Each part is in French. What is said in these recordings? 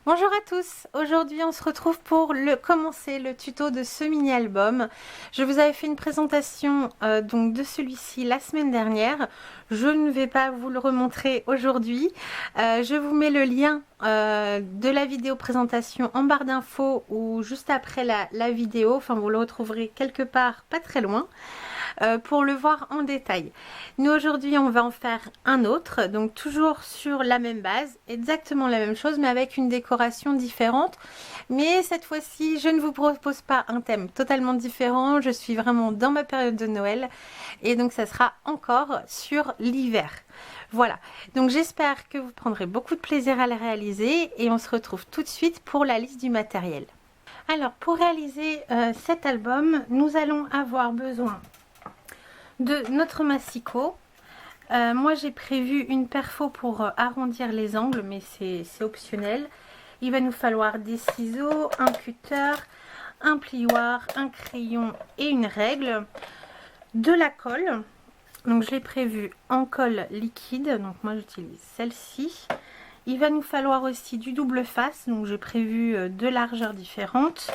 Bonjour à tous, aujourd'hui on se retrouve pour commencer le tuto de ce mini album. Je vous avais fait une présentation donc de celui-ci la semaine dernière. Je ne vais pas vous le remontrer aujourd'hui. Je vous mets le lien de la vidéo présentation en barre d'infos ou juste après la vidéo. Enfin vous le retrouverez quelque part pas très loin. Pour le voir en détail. Nous aujourd'hui on va en faire un autre, donc toujours sur la même base, exactement la même chose mais avec une décoration différente. Mais cette fois-ci je ne vous propose pas un thème totalement différent, je suis vraiment dans ma période de Noël et donc ça sera encore sur l'hiver. Voilà, donc j'espère que vous prendrez beaucoup de plaisir à le réaliser et on se retrouve tout de suite pour la liste du matériel. Alors pour réaliser cet album, nous allons avoir besoin de notre massicot. Moi j'ai prévu une perfo pour arrondir les angles, mais c'est optionnel. Il va nous falloir des ciseaux, un cutter, un plioir, un crayon et une règle, de la colle. Donc je l'ai prévu en colle liquide, donc moi j'utilise celle-ci. Il va nous falloir aussi du double face, donc j'ai prévu deux largeurs différentes,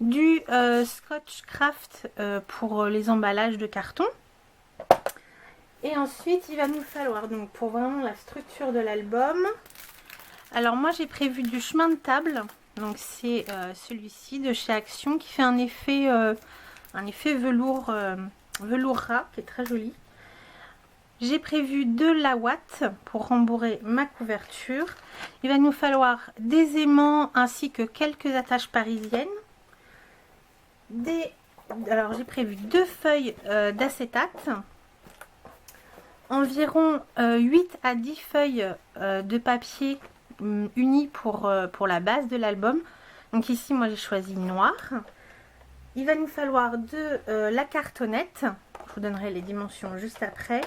du Scotch Craft pour les emballages de carton. Et ensuite, il va nous falloir, donc pour vraiment la structure de l'album, alors moi j'ai prévu du chemin de table, donc c'est celui-ci de chez Action qui fait un effet velours, velours ras qui est très joli. J'ai prévu de la ouate pour rembourrer ma couverture. Il va nous falloir des aimants ainsi que quelques attaches parisiennes. Alors j'ai prévu deux feuilles d'acétate. Environ 8 à 10 feuilles de papier unies pour la base de l'album. Donc ici moi j'ai choisi noir. Il va nous falloir de la cartonnette, je vous donnerai les dimensions juste après,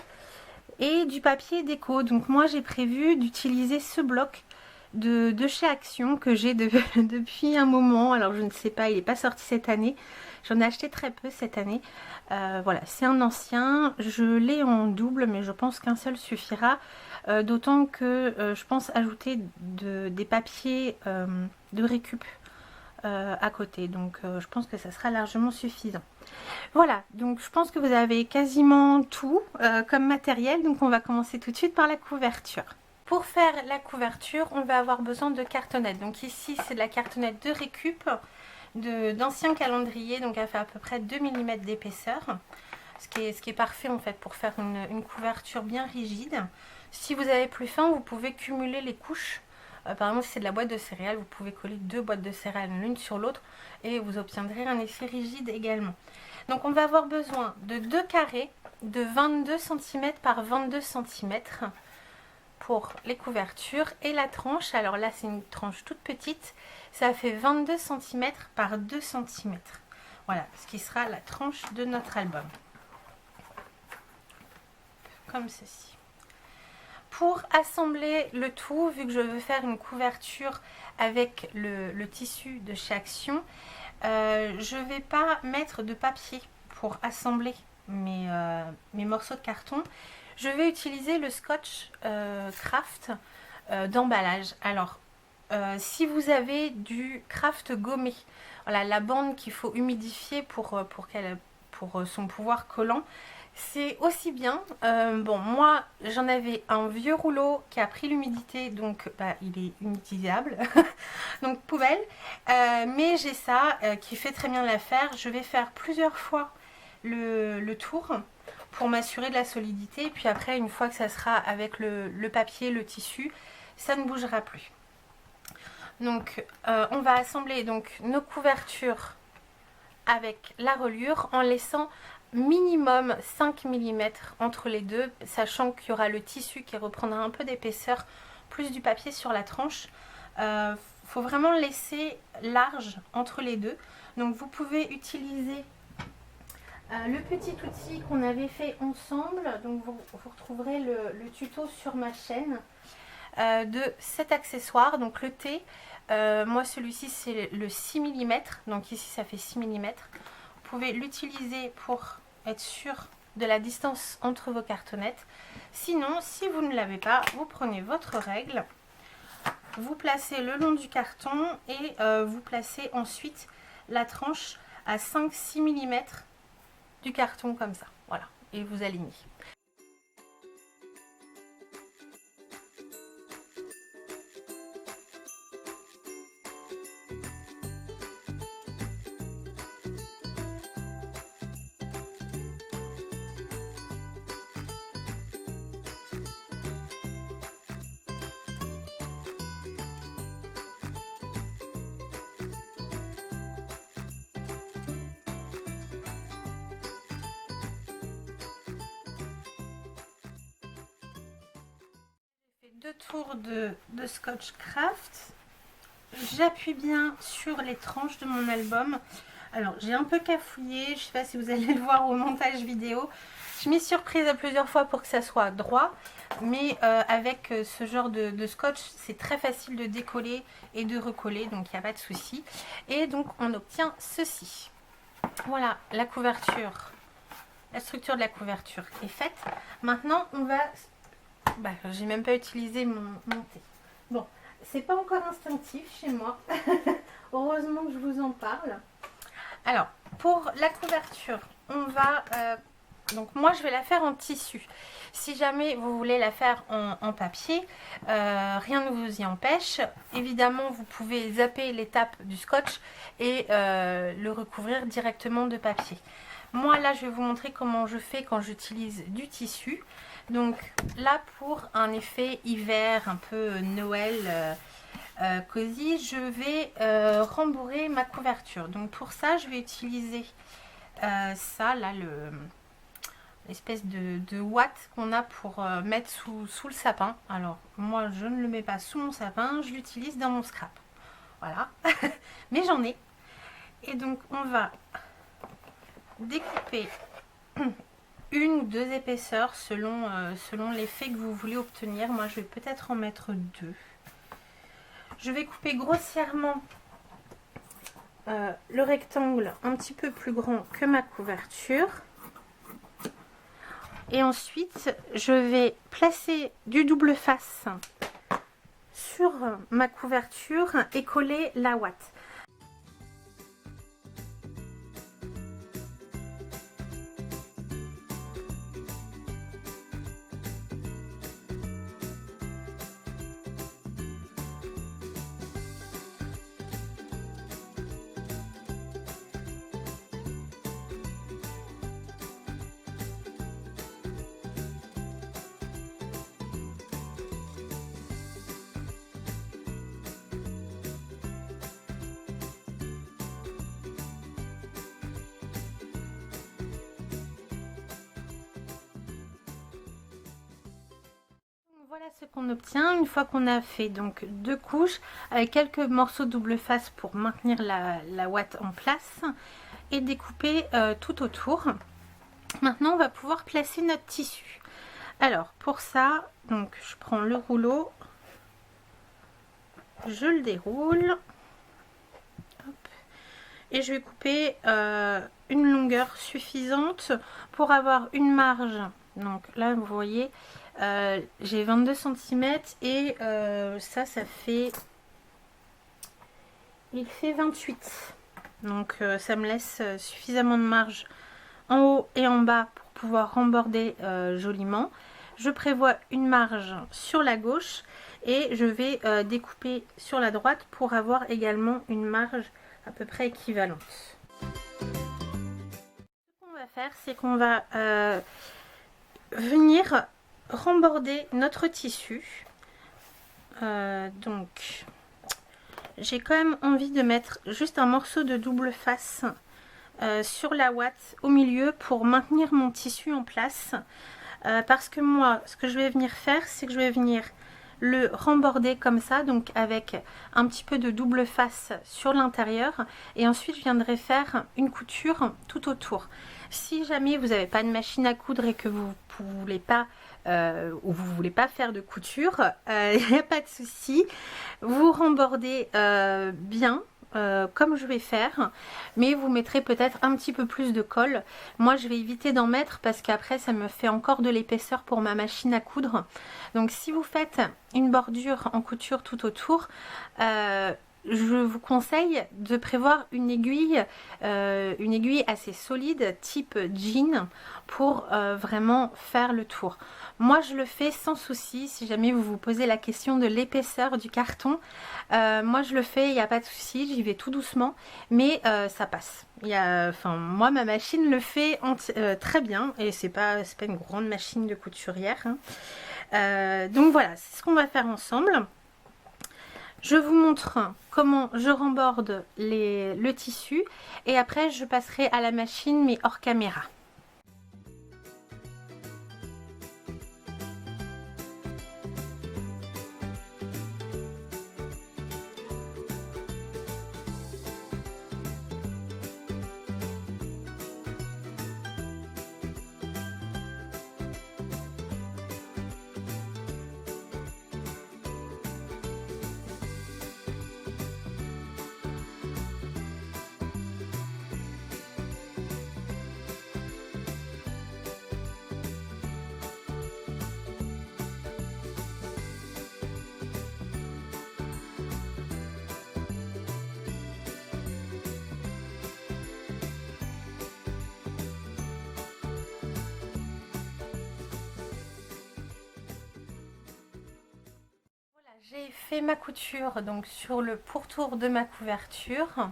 et du papier déco. Donc moi j'ai prévu d'utiliser ce bloc de chez Action que j'ai depuis un moment. Alors je ne sais pas, il n'est pas sorti cette année. J'en ai acheté très peu cette année. Voilà, c'est un ancien. Je l'ai en double, mais je pense qu'un seul suffira. D'autant que je pense ajouter des papiers de récup à côté. Donc je pense que ça sera largement suffisant. Voilà, donc je pense que vous avez quasiment tout comme matériel. Donc on va commencer tout de suite par la couverture. Pour faire la couverture, on va avoir besoin de cartonnettes. Donc ici, c'est de la cartonnette de récup, d'anciens calendriers, donc elle fait à peu près 2 mm d'épaisseur. Ce qui est parfait en fait pour faire une couverture bien rigide. Si vous avez plus fin, vous pouvez cumuler les couches. Par exemple, si c'est de la boîte de céréales, vous pouvez coller deux boîtes de céréales l'une sur l'autre et vous obtiendrez un effet rigide également. Donc on va avoir besoin de deux carrés de 22 cm par 22 cm. Pour les couvertures et la tranche, alors là c'est une tranche toute petite, ça fait 22 cm par 2 cm. Voilà, ce qui sera la tranche de notre album. Comme ceci. Pour assembler le tout, vu que je veux faire une couverture avec le tissu de chez Action, je ne vais pas mettre de papier pour assembler mes morceaux de carton. Je vais utiliser le Scotch Craft d'emballage. Alors, si vous avez du craft gommé, voilà, la bande qu'il faut humidifier pour son pouvoir collant, c'est aussi bien. Bon, moi, j'en avais un vieux rouleau qui a pris l'humidité, donc il est inutilisable, donc poubelle. Mais j'ai ça qui fait très bien l'affaire. Je vais faire plusieurs fois le tour pour m'assurer de la solidité, et puis après une fois que ça sera avec le papier, le tissu, ça ne bougera plus. Donc on va assembler donc nos couvertures avec la reliure en laissant minimum 5 mm entre les deux, sachant qu'il y aura le tissu qui reprendra un peu d'épaisseur plus du papier sur la tranche. Faut vraiment laisser large entre les deux. Donc vous pouvez utiliser le petit outil qu'on avait fait ensemble, donc vous retrouverez le tuto sur ma chaîne de cet accessoire, donc le T. Moi celui-ci c'est le 6 mm, donc ici ça fait 6 mm. Vous pouvez l'utiliser pour être sûr de la distance entre vos cartonnettes. Sinon, si vous ne l'avez pas, vous prenez votre règle, vous placez le long du carton et vous placez ensuite la tranche à 5-6 mm du carton comme ça. Voilà, et vous alignez. Deux tours de Scotch Craft. J'appuie bien sur les tranches de mon album. Alors j'ai un peu cafouillé, je ne sais pas si vous allez le voir au montage vidéo. Je m'y suis surprise à plusieurs fois pour que ça soit droit, mais avec ce genre de scotch, c'est très facile de décoller et de recoller, donc il n'y a pas de souci. Et donc on obtient ceci. Voilà la couverture, la structure de la couverture est faite. Maintenant on va... Bah, j'ai même pas utilisé mon thé. Bon, c'est pas encore instinctif chez moi. Heureusement que je vous en parle. Alors, pour la couverture, on va... donc moi, je vais la faire en tissu. Si jamais vous voulez la faire en papier, rien ne vous y empêche. Évidemment, vous pouvez zapper l'étape du scotch et le recouvrir directement de papier. Moi, là, je vais vous montrer comment je fais quand j'utilise du tissu. Donc là, pour un effet hiver, un peu Noël cosy, je vais rembourrer ma couverture. Donc pour ça, je vais utiliser ça, là, l'espèce de ouate qu'on a pour mettre sous le sapin. Alors moi, je ne le mets pas sous mon sapin, je l'utilise dans mon scrap. Voilà, mais j'en ai. Et donc on va découper une ou deux épaisseurs selon l'effet que vous voulez obtenir. Moi je vais peut-être en mettre deux. Je vais couper grossièrement le rectangle un petit peu plus grand que ma couverture. Et ensuite je vais placer du double face sur ma couverture et coller la ouate. Voilà ce qu'on obtient une fois qu'on a fait donc deux couches avec quelques morceaux double face pour maintenir la ouate en place et découper tout autour. Maintenant on va pouvoir placer notre tissu. Alors pour ça, donc je prends le rouleau, je le déroule. Hop, et je vais couper une longueur suffisante pour avoir une marge. Donc là vous voyez, j'ai 22 cm et ça fait, il fait 28. Donc ça me laisse suffisamment de marge en haut et en bas pour pouvoir remborder joliment. Je prévois une marge sur la gauche et je vais découper sur la droite pour avoir également une marge à peu près équivalente. Ce qu'on va faire, c'est qu'on va venir remborder notre tissu. Donc j'ai quand même envie de mettre juste un morceau de double face sur la ouate au milieu pour maintenir mon tissu en place, parce que moi ce que je vais venir faire, c'est que je vais venir le remborder comme ça, donc avec un petit peu de double face sur l'intérieur, et ensuite je viendrai faire une couture tout autour. Si jamais vous n'avez pas de machine à coudre et que vous ne voulez pas ou vous voulez pas faire de couture, il n'y a pas de souci, vous rembordez bien comme je vais faire, mais vous mettrez peut-être un petit peu plus de colle. Moi je vais éviter d'en mettre parce qu'après ça me fait encore de l'épaisseur pour ma machine à coudre. Donc si vous faites une bordure en couture tout autour, je vous conseille de prévoir une aiguille assez solide type jean pour vraiment faire le tour. Moi je le fais sans souci. Si jamais vous vous posez la question de l'épaisseur du carton, moi je le fais, il n'y a pas de souci, j'y vais tout doucement, mais ça passe. Moi ma machine le fait très bien, et c'est pas une grande machine de couturière, hein. Donc voilà, c'est ce qu'on va faire ensemble. Je vous montre comment je remborde le tissu et après je passerai à la machine mais hors caméra. J'ai fait ma couture donc sur le pourtour de ma couverture.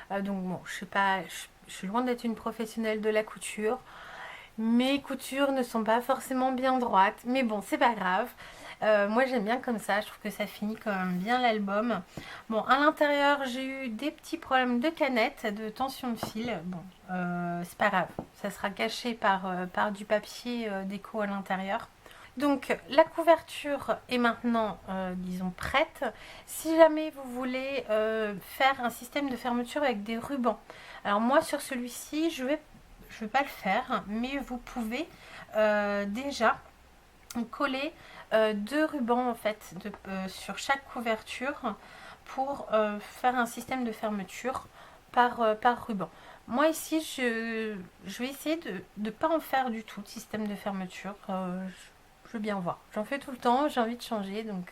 Donc bon, je suis loin d'être une professionnelle de la couture. Mes coutures ne sont pas forcément bien droites, mais bon, c'est pas grave. Moi j'aime bien comme ça, je trouve que ça finit quand même bien l'album. Bon, à l'intérieur j'ai eu des petits problèmes de canette, de tension de fil. Bon, c'est pas grave, ça sera caché par du papier déco à l'intérieur. Donc la couverture est maintenant disons prête. Si jamais vous voulez faire un système de fermeture avec des rubans, alors moi sur celui-ci je vais pas le faire, mais vous pouvez déjà coller deux rubans en fait sur chaque couverture pour faire un système de fermeture par ruban. Moi ici je vais essayer de ne pas en faire du tout de système de fermeture. Je veux bien voir. J'en fais tout le temps, j'ai envie de changer, donc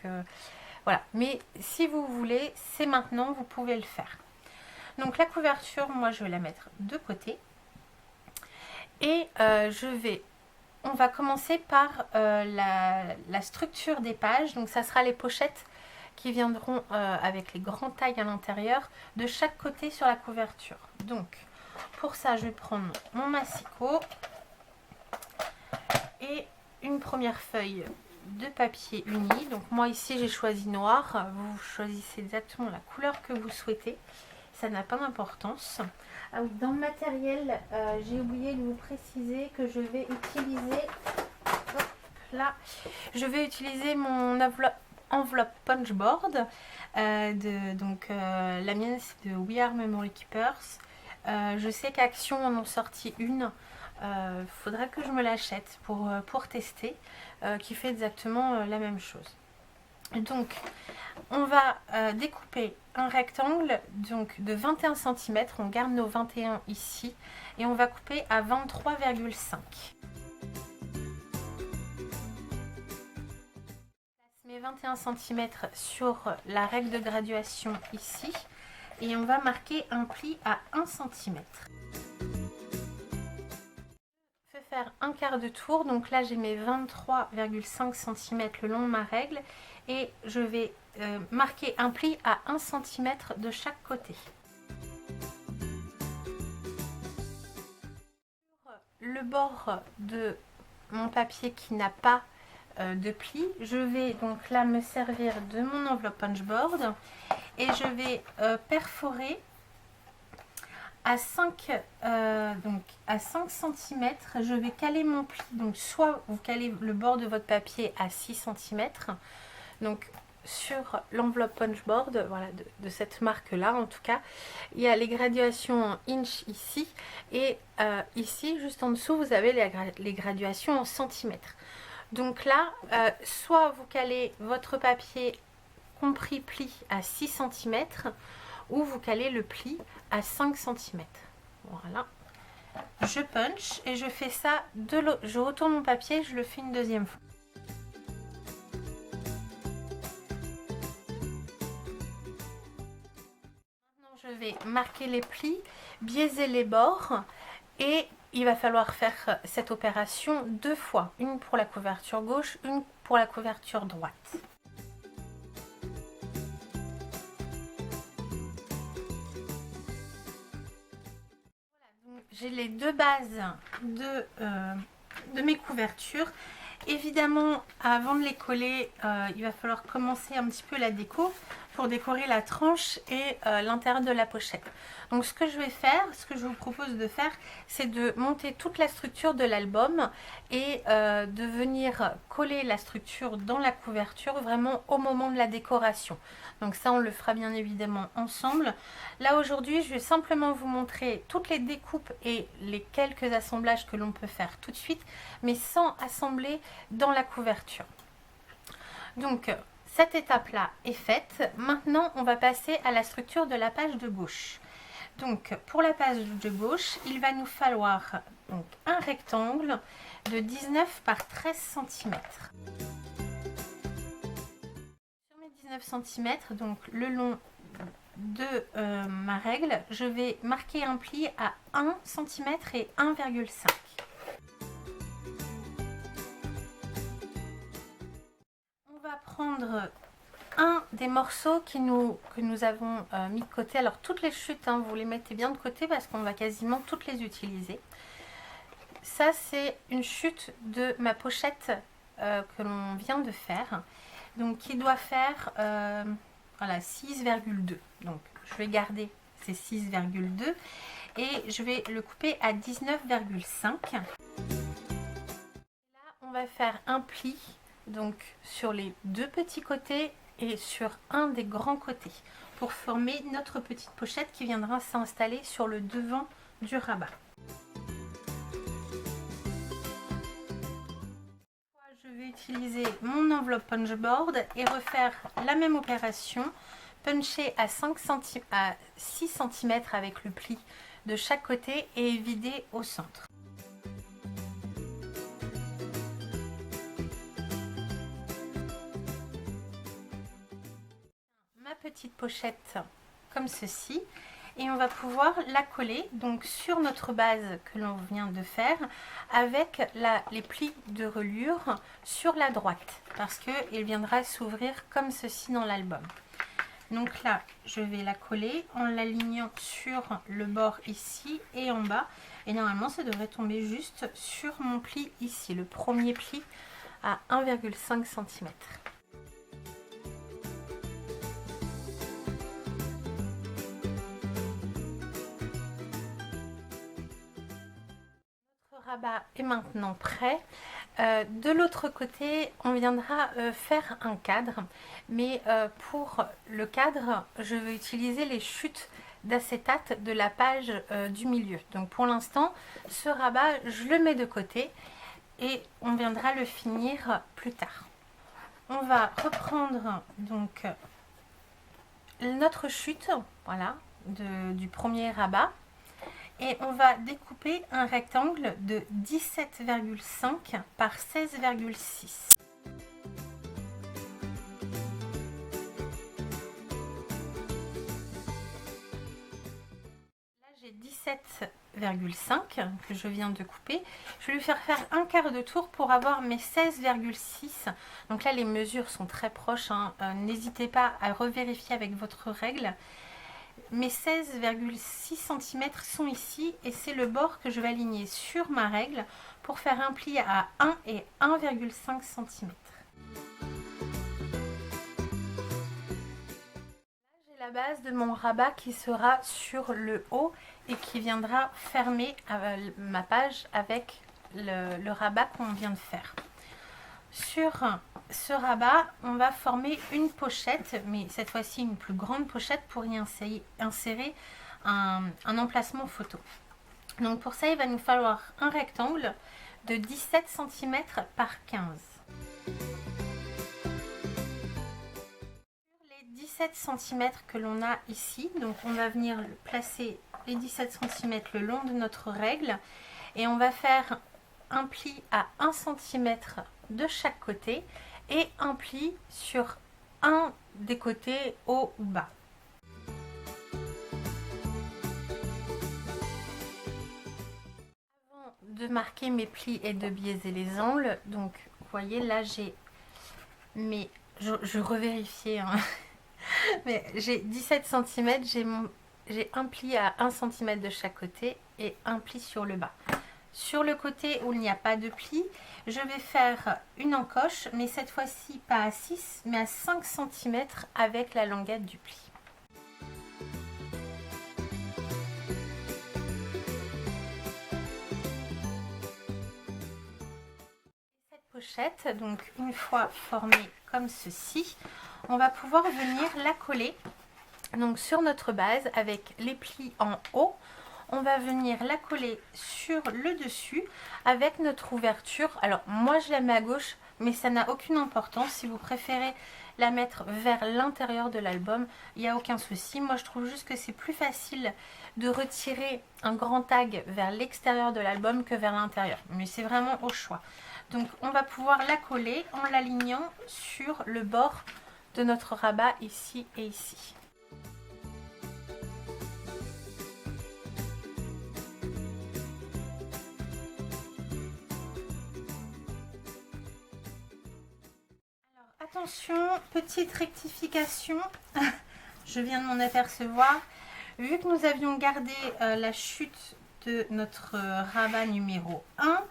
voilà. Mais si vous voulez, c'est maintenant, vous pouvez le faire. Donc la couverture, moi je vais la mettre de côté. Et on va commencer par la structure des pages. Donc ça sera les pochettes qui viendront avec les grands tailles à l'intérieur de chaque côté sur la couverture. Donc pour ça, je vais prendre mon massicot et une première feuille de papier uni. Donc moi ici j'ai choisi noir, vous choisissez exactement la couleur que vous souhaitez, ça n'a pas d'importance. Ah oui, dans le matériel, j'ai oublié de vous préciser que je vais utiliser, hop, là, je vais utiliser mon enveloppe punchboard, la mienne c'est de We Are Memory Keepers. Je sais qu'Action en ont sorti une. Faudra que je me l'achète pour tester, qui fait exactement la même chose. Donc on va découper un rectangle donc de 21 cm, on garde nos 21 ici et on va couper à 23,5. Je mets 21 cm sur la règle de graduation ici et on va marquer un pli à 1 cm. Faire un quart de tour, donc là j'ai mes 23,5 cm le long de ma règle et je vais marquer un pli à 1 cm de chaque côté. Sur le bord de mon papier qui n'a pas de pli, je vais donc là me servir de mon enveloppe punchboard et je vais perforer à 5 cm, je vais caler mon pli. Donc soit vous calez le bord de votre papier à 6 cm, donc sur l'enveloppe punchboard, voilà, de cette marque là en tout cas, il y a les graduations en inch ici et ici juste en dessous vous avez les graduations en centimètres. Donc là soit vous calez votre papier compris pli à 6 cm où vous calez le pli à 5 cm. Voilà. Je punch et je fais ça de l'autre. Je retourne mon papier, je le fais une deuxième fois. Maintenant, je vais marquer les plis, biaiser les bords et il va falloir faire cette opération 2 fois. Une pour la couverture gauche, une pour la couverture droite. J'ai les deux bases de mes couvertures. Évidemment, avant de les coller, il va falloir commencer un petit peu la déco pour décorer la tranche et l'intérieur de la pochette. Donc ce que je vais faire, ce que je vous propose de faire, c'est de monter toute la structure de l'album et de venir coller la structure dans la couverture vraiment au moment de la décoration. Donc ça, on le fera bien évidemment ensemble. Là aujourd'hui, je vais simplement vous montrer toutes les découpes et les quelques assemblages que l'on peut faire tout de suite, mais sans assembler dans la couverture. Donc cette étape-là est faite. Maintenant, on va passer à la structure de la page de gauche. Donc pour la page de gauche, il va nous falloir donc un rectangle de 19 par 13 cm. Sur mes 19 cm, donc le long de ma règle, je vais marquer un pli à 1 cm et 1,5 cm. On va prendre un des morceaux que nous avons mis de côté. Alors toutes les chutes, hein, vous les mettez bien de côté parce qu'on va quasiment toutes les utiliser. Ça, c'est une chute de ma pochette que l'on vient de faire. Donc qui doit faire voilà, 6,2. Donc je vais garder ces 6,2 et je vais le couper à 19,5. Là, on va faire un pli donc sur les deux petits côtés et sur un des grands côtés pour former notre petite pochette qui viendra s'installer sur le devant du rabat. Je vais utiliser mon enveloppe punchboard et refaire la même opération, puncher à 6 cm avec le pli de chaque côté et vider au centre. Ma petite pochette comme ceci et on va pouvoir la coller donc sur notre base que l'on vient de faire avec les plis de reliure sur la droite parce qu'il viendra s'ouvrir comme ceci dans l'album. Donc là je vais la coller en l'alignant sur le bord ici et en bas et normalement ça devrait tomber juste sur mon pli ici, le premier pli à 1,5 cm. Rabat est maintenant prêt. De l'autre côté, on viendra faire un cadre, mais pour le cadre, je vais utiliser les chutes d'acétate de la page du milieu. Donc pour l'instant, ce rabat, je le mets de côté et on viendra le finir plus tard. On va reprendre donc notre chute, voilà, du premier rabat. Et on va découper un rectangle de 17,5 par 16,6. Là j'ai 17,5 que je viens de couper. Je vais lui faire un quart de tour pour avoir mes 16,6. Donc là les mesures sont très proches, hein. N'hésitez pas à revérifier avec votre règle. Mes 16,6 cm sont ici et c'est le bord que je vais aligner sur ma règle pour faire un pli à 1 et 1,5 cm. J'ai la base de mon rabat qui sera sur le haut et qui viendra fermer ma page avec le rabat qu'on vient de faire. Sur ce rabat, on va former une pochette, mais cette fois-ci une plus grande pochette pour y insérer un emplacement photo. Donc pour ça, il va nous falloir un rectangle de 17 cm par 15. Sur les 17 cm que l'on a ici. Donc on va venir placer les 17 cm le long de notre règle et on va faire un pli à 1 cm de chaque côté et un pli sur un des côtés haut ou bas. Avant de marquer mes plis et de biaiser les angles, donc vous voyez là j'ai mes... Je revérifiais, hein. Mais j'ai 17 cm, j'ai un pli à 1 cm de chaque côté et un pli sur le bas. Sur le côté où il n'y a pas de pli, je vais faire une encoche, mais cette fois-ci pas à 6, mais à 5 cm avec la languette du pli. Cette pochette, donc une fois formée comme ceci, on va pouvoir venir la coller donc sur notre base avec les plis en haut. On va venir la coller sur le dessus avec notre ouverture. Alors moi je la mets à gauche, mais ça n'a aucune importance. Si vous préférez la mettre vers l'intérieur de l'album, il n'y a aucun souci. Moi je trouve juste que c'est plus facile de retirer un grand tag vers l'extérieur de l'album que vers l'intérieur. Mais c'est vraiment au choix. Donc on va pouvoir la coller en l'alignant sur le bord de notre rabat ici et ici. Attention, petite rectification, je viens de m'en apercevoir. Vu que nous avions gardé la chute de notre rabat numéro 1,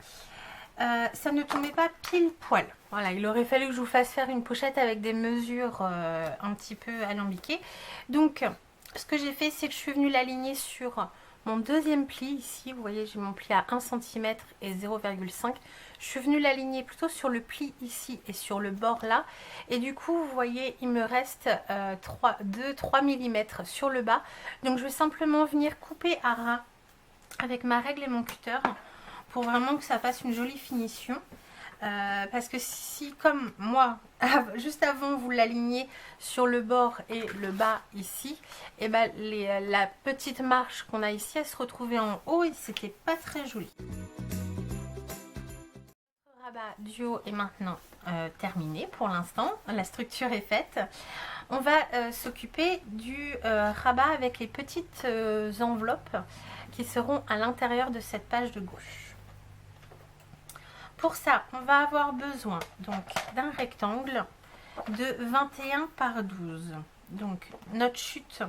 ça ne tombait pas pile poil. Voilà, il aurait fallu que je vous fasse faire une pochette avec des mesures un petit peu alambiquées. Donc, ce que j'ai fait, c'est que je suis venue l'aligner sur mon deuxième pli ici. Vous voyez, j'ai mon pli à 1 cm et 0,5. Je suis venue l'aligner plutôt sur le pli ici et sur le bord là. Et du coup, vous voyez, il me reste 3 mm sur le bas. Donc, je vais simplement venir couper à ras avec ma règle et mon cutter pour vraiment que ça fasse une jolie finition. Parce que si, comme moi, juste avant vous l'alignez sur le bord et le bas ici, et ben la petite marche qu'on a ici, elle se retrouvait en haut et c'était pas très joli. Le rabat du haut est maintenant terminé pour l'instant, la structure est faite. On va s'occuper du rabat avec les petites enveloppes qui seront à l'intérieur de cette page de gauche. Pour ça, on va avoir besoin donc d'un rectangle de 21 par 12. Donc notre chute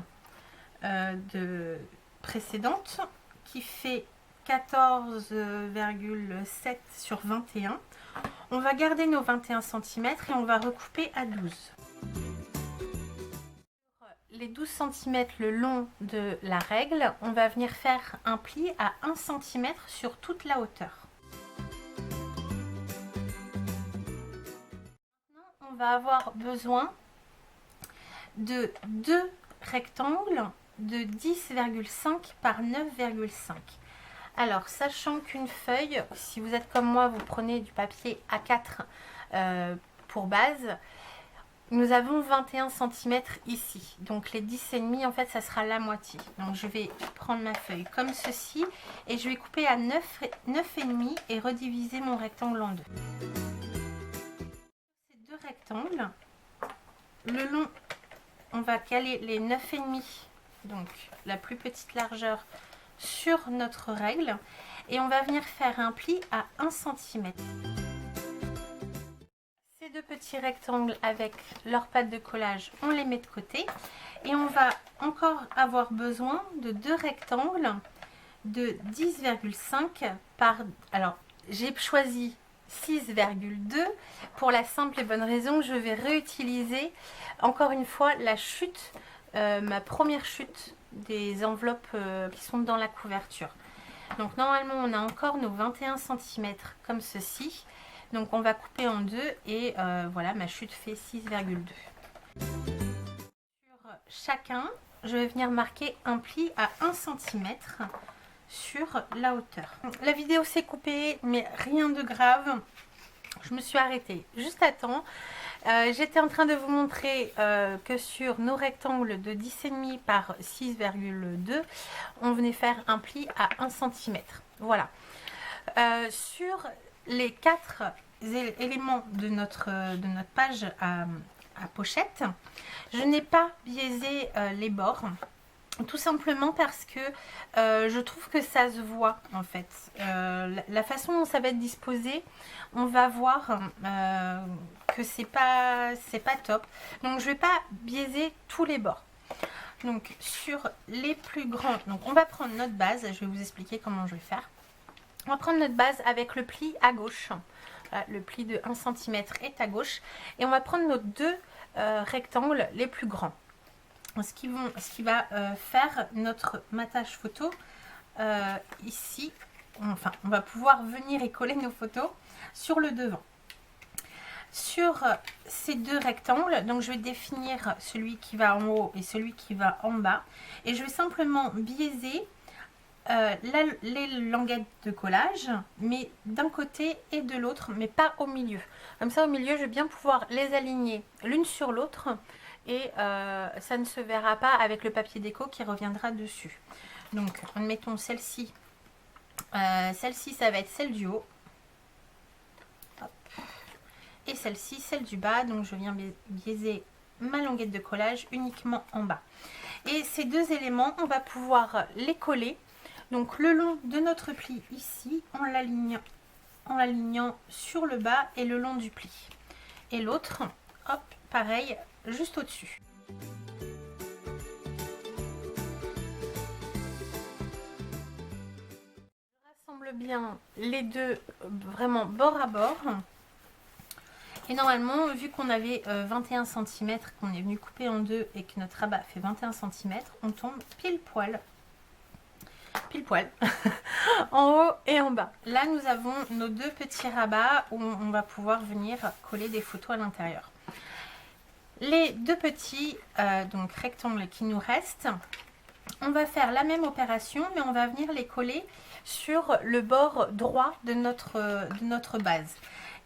précédente qui fait 14,7 sur 21. On va garder nos 21 cm et on va recouper à 12. Les 12 cm le long de la règle, on va venir faire un pli à 1 cm sur toute la hauteur. On va avoir besoin de deux rectangles de 10,5 par 9,5. Alors, sachant qu'une feuille, si vous êtes comme moi, vous prenez du papier A4 pour base, nous avons 21 cm ici. Donc, les 10,5, en fait, ça sera la moitié. Donc, je vais prendre ma feuille comme ceci et je vais couper à 9,5 et rediviser mon rectangle en deux. Rectangle, le long, on va caler les 9,5, donc la plus petite largeur, sur notre règle et on va venir faire un pli à 1 cm. Ces deux petits rectangles avec leur pâte de collage, on les met de côté et on va encore avoir besoin de deux rectangles de 10,5 par... Alors, j'ai choisi 6,2 pour la simple et bonne raison que je vais réutiliser encore une fois la chute, ma première chute des enveloppes qui sont dans la couverture. Donc normalement on a encore nos 21 cm comme ceci, donc on va couper en deux et voilà, ma chute fait 6,2. Sur chacun je vais venir marquer un pli à 1 cm sur la hauteur. La vidéo s'est coupée, mais rien de grave. je me suis arrêtée juste à temps. J'étais en train de vous montrer que sur nos rectangles de 10,5 par 6,2, on venait faire un pli à 1 cm. Voilà. Sur les 4 éléments de notre page à pochette, je n'ai pas biaisé les bords. Tout simplement parce que je trouve que ça se voit en fait. La façon dont ça va être disposé, on va voir que c'est pas top. Donc je vais pas biaiser tous les bords. Donc sur les plus grands, donc on va prendre notre base, je vais vous expliquer comment je vais faire. On va prendre notre base avec le pli à gauche. Voilà, le pli de 1 cm est à gauche. Et on va prendre nos 2 rectangles les plus grands. Ce qui va faire notre matage photo ici. Enfin, on va pouvoir venir et coller nos photos sur le devant. Sur ces 2 rectangles, donc je vais définir celui qui va en haut et celui qui va en bas. Et je vais simplement biaiser les languettes de collage, mais d'un côté et de l'autre, mais pas au milieu. Comme ça, au milieu, je vais bien pouvoir les aligner l'une sur l'autre et ça ne se verra pas avec le papier déco qui reviendra dessus. Donc, admettons celle-ci. Celle-ci, ça va être celle du haut. Hop. Et celle-ci, celle du bas. Donc, je viens biaiser ma languette de collage uniquement en bas. Et ces 2 éléments, on va pouvoir les coller. Donc le long de notre pli ici, en l'alignant sur le bas et le long du pli. Et l'autre, hop, pareil, juste au-dessus. Je rassemble bien les 2 vraiment bord à bord. Et normalement, vu qu'on avait 21 cm, qu'on est venu couper en 2 et que notre rabat fait 21 cm, on tombe pile poil en haut et en bas. Là nous avons nos 2 petits rabats où on va pouvoir venir coller des photos à l'intérieur. Les 2 petits donc rectangles qui nous restent, on va faire la même opération mais on va venir les coller sur le bord droit de notre base.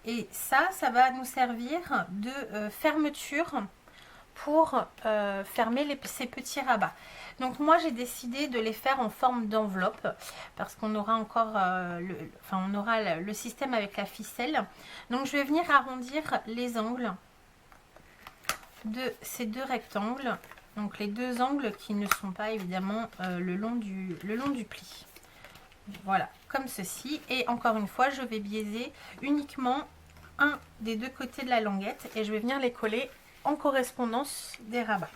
Et ça va nous servir de fermeture pour fermer ces petits rabats. Donc moi j'ai décidé de les faire en forme d'enveloppe parce qu'on aura encore le système avec la ficelle. Donc je vais venir arrondir les angles de ces 2 rectangles. Donc les 2 angles qui ne sont pas évidemment le long du pli. Voilà, comme ceci. Et encore une fois, je vais biaiser uniquement un des 2 côtés de la languette et je vais venir les coller en correspondance des rabats.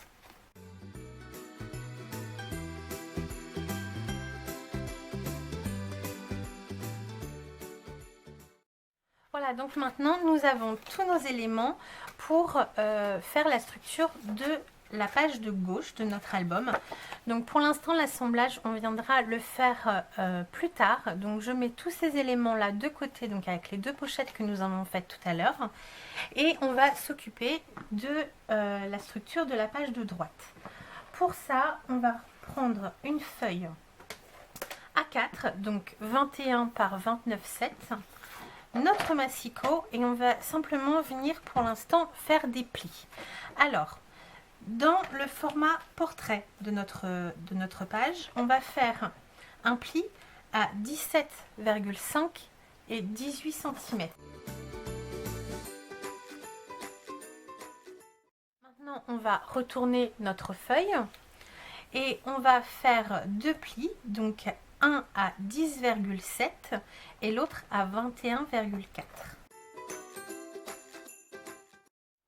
Voilà, donc maintenant nous avons tous nos éléments pour faire la structure de la page de gauche de notre album. Donc pour l'instant l'assemblage on viendra le faire plus tard. Donc je mets tous ces éléments là de côté, donc avec les 2 pochettes que nous avons faites tout à l'heure. Et on va s'occuper de la structure de la page de droite. Pour ça on va prendre une feuille A4, donc 21 par 29,7. Notre massicot et on va simplement venir pour l'instant faire des plis. Alors, dans le format portrait de notre page, on va faire un pli à 17,5 et 18 cm. Maintenant, on va retourner notre feuille et on va faire 2 plis, donc un à 10,7 et l'autre à 21,4.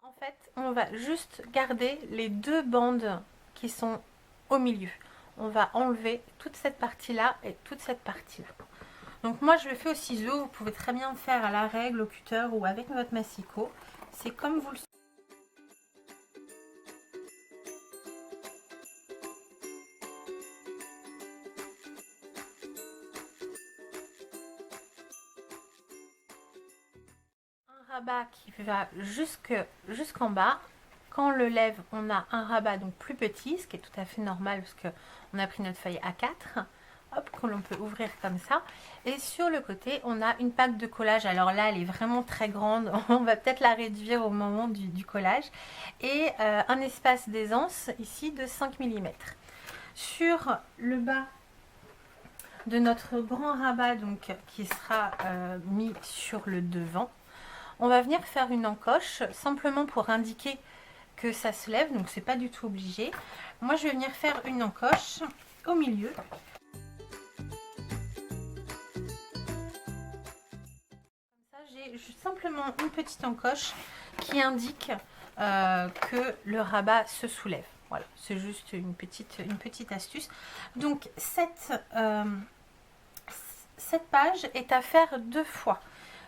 En fait, on va juste garder les 2 bandes qui sont au milieu. On va enlever toute cette partie-là et toute cette partie-là. Donc moi, je le fais au ciseau. Vous pouvez très bien le faire à la règle, au cutter ou avec votre massicot. C'est comme vous le souhaitez. Rabat qui va jusqu'en bas. Quand on le lève, on a un rabat donc plus petit, ce qui est tout à fait normal parce qu'on a pris notre feuille A4. hop, que l'on peut ouvrir comme ça. Et sur le côté, on a une plaque de collage. Alors là, elle est vraiment très grande. On va peut-être la réduire au moment du collage. Et un espace d'aisance ici de 5 mm. Sur le bas de notre grand rabat, donc qui sera mis sur le devant, on va venir faire une encoche simplement pour indiquer que ça se lève, donc c'est pas du tout obligé. Moi je vais venir faire une encoche au milieu. Comme ça j'ai simplement une petite encoche qui indique que le rabat se soulève. Voilà, c'est juste une petite astuce. Donc cette page est à faire 2 fois.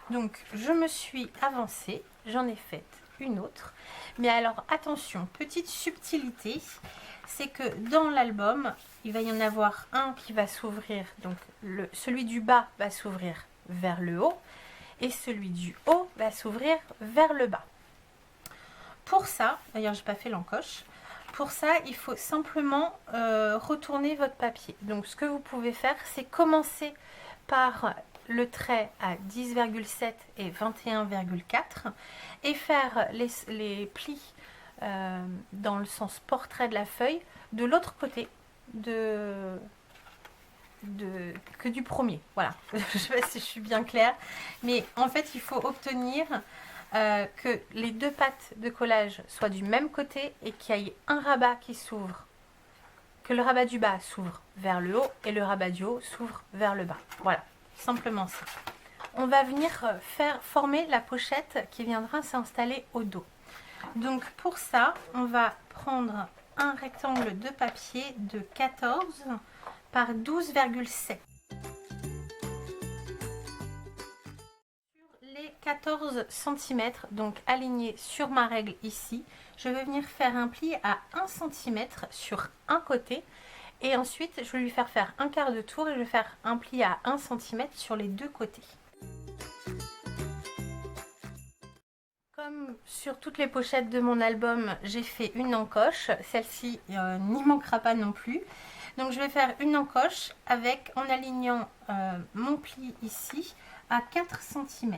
Donc je me suis avancée, j'en ai fait une autre. Mais alors attention, petite subtilité, c'est que dans l'album, il va y en avoir un qui va s'ouvrir, donc celui du bas va s'ouvrir vers le haut et celui du haut va s'ouvrir vers le bas. Pour ça, d'ailleurs j'ai pas fait l'encoche, pour ça il faut simplement retourner votre papier. Donc ce que vous pouvez faire, c'est commencer par le trait à 10,7 et 21,4 et faire les plis dans le sens portrait de la feuille de l'autre côté que du premier. Voilà, je ne sais pas si je suis bien claire, mais en fait il faut obtenir que les 2 pattes de collage soient du même côté et qu'il y ait un rabat qui s'ouvre, que le rabat du bas s'ouvre vers le haut et le rabat du haut s'ouvre vers le bas. Voilà, simplement ça. On va venir former la pochette qui viendra s'installer au dos. Donc pour ça, on va prendre un rectangle de papier de 14 par 12,7. Sur les 14 cm, donc alignés sur ma règle ici, je vais venir faire un pli à 1 cm sur un côté. Et ensuite, je vais lui faire un quart de tour et je vais faire un pli à 1 cm sur les 2 côtés. Comme sur toutes les pochettes de mon album, j'ai fait une encoche. Celle-ci n'y manquera pas non plus. Donc je vais faire une encoche en alignant mon pli ici à 4 cm.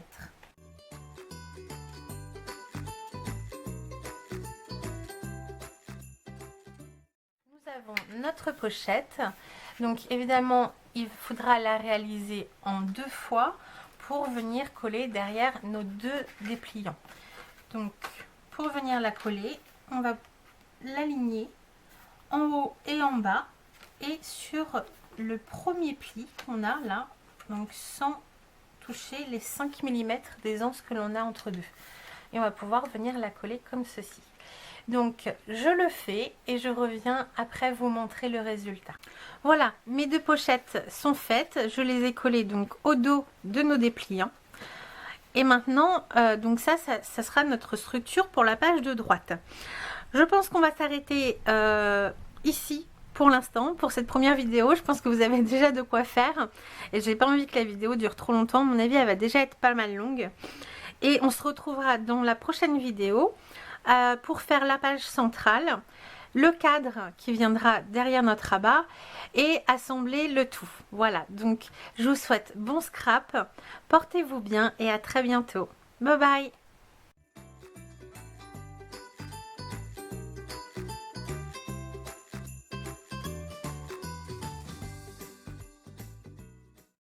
Nous avons notre pochette. Donc évidemment, il faudra la réaliser en 2 fois pour venir coller derrière nos 2 dépliants. Donc pour venir la coller, on va l'aligner en haut et en bas et sur le premier pli qu'on a là, donc sans toucher les 5 mm d'aisance que l'on a entre deux. Et on va pouvoir venir la coller comme ceci. Donc je le fais et je reviens après vous montrer le résultat. Voilà, mes 2 pochettes sont faites. Je les ai collées donc au dos de nos dépliants. Et maintenant, donc ça sera notre structure pour la page de droite. Je pense qu'on va s'arrêter ici pour l'instant, pour cette première vidéo. Je pense que vous avez déjà de quoi faire. Et j'ai pas envie que la vidéo dure trop longtemps. À mon avis, elle va déjà être pas mal longue. Et on se retrouvera dans la prochaine vidéo pour faire la page centrale, le cadre qui viendra derrière notre rabat et assembler le tout. Voilà, donc je vous souhaite bon scrap, portez-vous bien et à très bientôt. Bye bye.